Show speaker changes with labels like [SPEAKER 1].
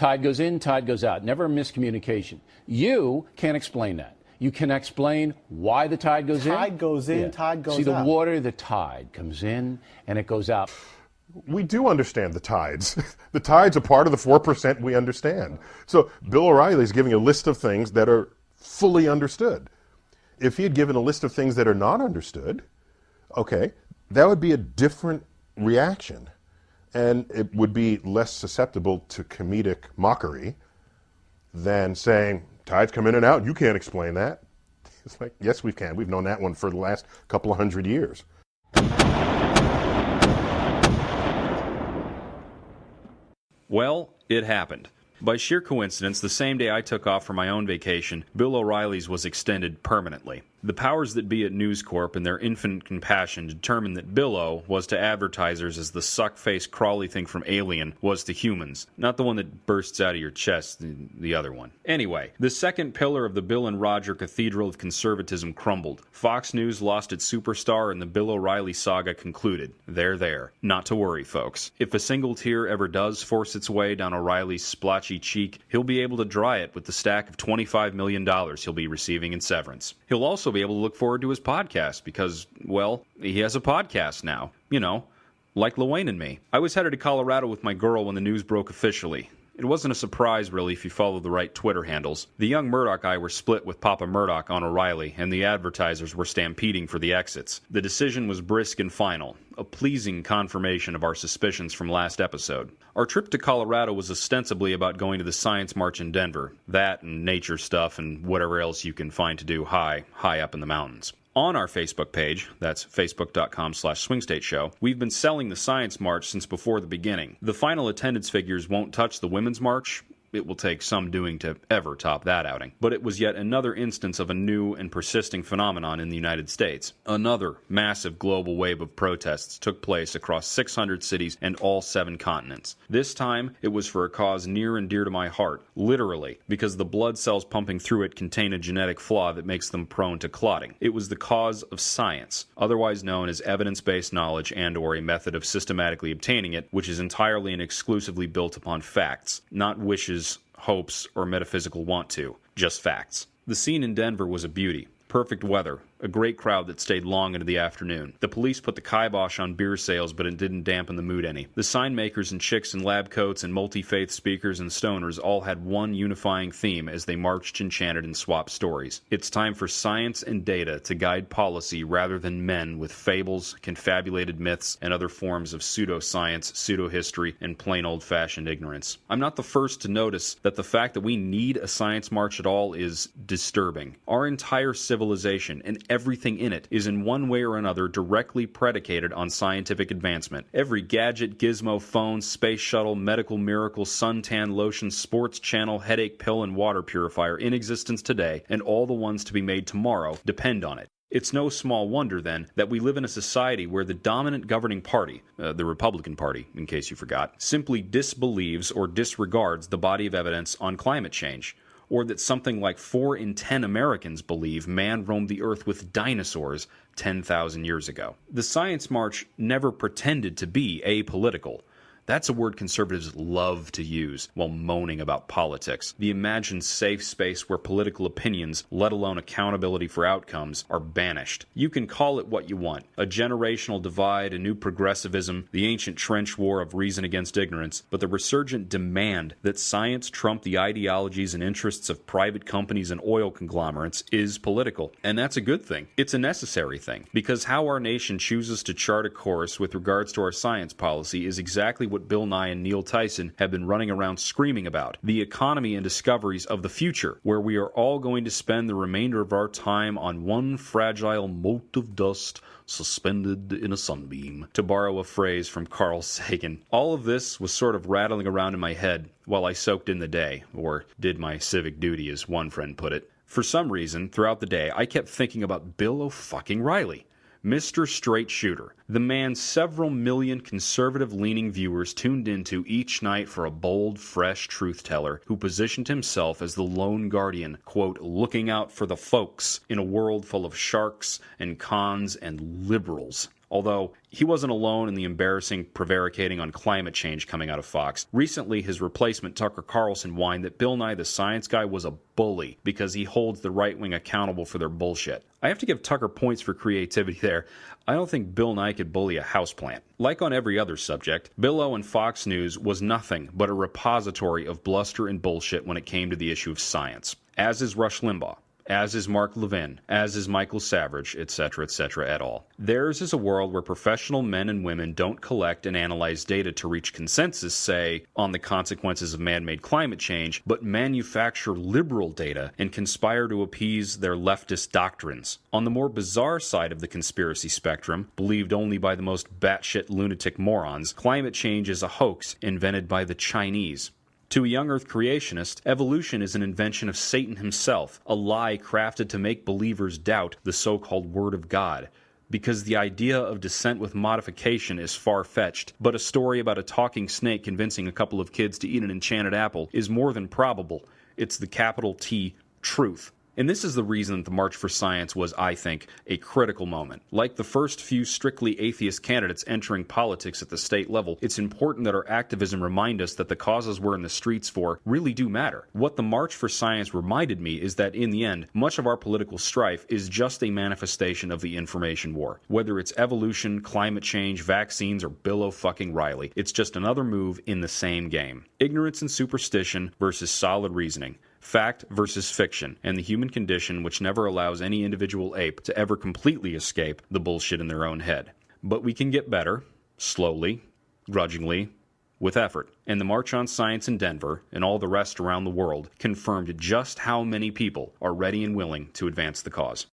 [SPEAKER 1] Tide goes in, tide goes out. Never a miscommunication. You can't explain that. You can explain why the tide goes in.
[SPEAKER 2] Tide goes in, tide goes out.
[SPEAKER 1] See, the water, the tide comes in and it goes out.
[SPEAKER 3] We do understand the tides. The tides are part of the 4% we understand. So Bill O'Reilly's giving a list of things that are fully understood. If he had given a list of things that are not understood, okay, that would be a different reaction. And it would be less susceptible to comedic mockery than saying, tides come in and out, you can't explain that. It's like, yes, we can. We've known that one for the last couple of 100 years.
[SPEAKER 4] Well, it happened. By sheer coincidence, the same day I took off for my own vacation, Bill O'Reilly's was extended permanently. The powers that be at News Corp and their infinite compassion determined that Bill-O was to advertisers as the suck-faced crawly thing from Alien was to humans. Not the one that bursts out of your chest, the other one. Anyway, the second pillar of the Bill and Roger Cathedral of conservatism crumbled. Fox News lost its superstar and the Bill O'Reilly saga concluded. They're there. Not to worry, folks. If a single tear ever does force its way down O'Reilly's splotchy cheek, he'll be able to dry it with the stack of $25 million he'll be receiving in severance. He'll also be able to look forward to his podcast because, well, he has a podcast now. You know, like Luane and me. I was headed to Colorado with my girl when the news broke officially. It wasn't a surprise, really, if you follow the right Twitter handles. The young Murdoch eye were split with Papa Murdoch on O'Reilly, and the advertisers were stampeding for the exits. The decision was brisk and final, a pleasing confirmation of our suspicions from last episode. Our trip to Colorado was ostensibly about going to the Science March in Denver. That and nature stuff and whatever else you can find to do high up in the mountains. On our Facebook page, that's facebook.com/swingstateshow, we've been selling the Science March since before the beginning. The final attendance figures won't touch the Women's March. It will take some doing to ever top that outing. But it was yet another instance of a new and persisting phenomenon in the United States. Another massive global wave of protests took place across 600 cities and all 7 continents. This time, it was for a cause near and dear to my heart, literally, because the blood cells pumping through it contain a genetic flaw that makes them prone to clotting. It was the cause of science, otherwise known as evidence-based knowledge and/or a method of systematically obtaining it, which is entirely and exclusively built upon facts, not wishes, hopes, or metaphysical want to. Just facts. The scene in Denver was a beauty. Perfect weather. A great crowd that stayed long into the afternoon. The police put the kibosh on beer sales, but it didn't dampen the mood any. The sign makers and chicks in lab coats and multi-faith speakers and stoners all had one unifying theme as they marched and chanted and swapped stories. It's time for science and data to guide policy rather than men with fables, confabulated myths, and other forms of pseudoscience, pseudo-history, and plain old-fashioned ignorance. I'm not the first to notice that the fact that we need a science march at all is disturbing. Our entire civilization and everything in it is in one way or another directly predicated on scientific advancement. Every gadget, gizmo, phone, space shuttle, medical miracle, suntan lotion, sports channel, headache pill, and water purifier in existence today, and all the ones to be made tomorrow, depend on it. It's no small wonder, then, that we live in a society where the dominant governing party, the Republican Party, in case you forgot, simply disbelieves or disregards the body of evidence on climate change. Or that something like 4 in 10 Americans believe man roamed the earth with dinosaurs 10,000 years ago. The Science March never pretended to be apolitical. That's a word conservatives love to use while moaning about politics. The imagined safe space where political opinions, let alone accountability for outcomes, are banished. You can call it what you want. A generational divide, a new progressivism, the ancient trench war of reason against ignorance, but the resurgent demand that science trump the ideologies and interests of private companies and oil conglomerates is political. And that's a good thing. It's a necessary thing. Because how our nation chooses to chart a course with regards to our science policy is exactly what Bill Nye and Neil Tyson have been running around screaming about. The economy and discoveries of the future, where we are all going to spend the remainder of our time on one fragile mote of dust suspended in a sunbeam, to borrow a phrase from Carl Sagan. All of this was sort of rattling around in my head while I soaked in the day, or did my civic duty, as one friend put it. For some reason, throughout the day, I kept thinking about Bill O'Reilly. Mr. Straight Shooter, the man several million conservative-leaning viewers tuned into each night for a bold, fresh truth-teller who positioned himself as the lone guardian, quote, looking out for the folks in a world full of sharks and cons and liberals. Although, he wasn't alone in the embarrassing prevaricating on climate change coming out of Fox. Recently, his replacement, Tucker Carlson, whined that Bill Nye the Science Guy was a bully because he holds the right wing accountable for their bullshit. I have to give Tucker points for creativity there. I don't think Bill Nye could bully a houseplant. Like on every other subject, Bill O and Fox News was nothing but a repository of bluster and bullshit when it came to the issue of science. As is Rush Limbaugh. As is Mark Levin, as is Michael Savage, etc., et al. Theirs is a world where professional men and women don't collect and analyze data to reach consensus, say, on the consequences of man-made climate change, but manufacture liberal data and conspire to appease their leftist doctrines. On the more bizarre side of the conspiracy spectrum, believed only by the most batshit lunatic morons, climate change is a hoax invented by the Chinese. To a young Earth creationist, evolution is an invention of Satan himself, a lie crafted to make believers doubt the so-called Word of God. Because the idea of descent with modification is far-fetched, but a story about a talking snake convincing a couple of kids to eat an enchanted apple is more than probable. It's the capital T, truth. And this is the reason that the March for Science was, I think, a critical moment. Like the first few strictly atheist candidates entering politics at the state level, it's important that our activism remind us that the causes we're in the streets for really do matter. What the March for Science reminded me is that, in the end, much of our political strife is just a manifestation of the information war. Whether it's evolution, climate change, vaccines, or Bill O'Fucking-Riley, it's just another move in the same game. Ignorance and superstition versus solid reasoning. Fact versus fiction, and the human condition which never allows any individual ape to ever completely escape the bullshit in their own head. But we can get better, slowly, grudgingly, with effort. And the March on Science in Denver, and all the rest around the world, confirmed just how many people are ready and willing to advance the cause.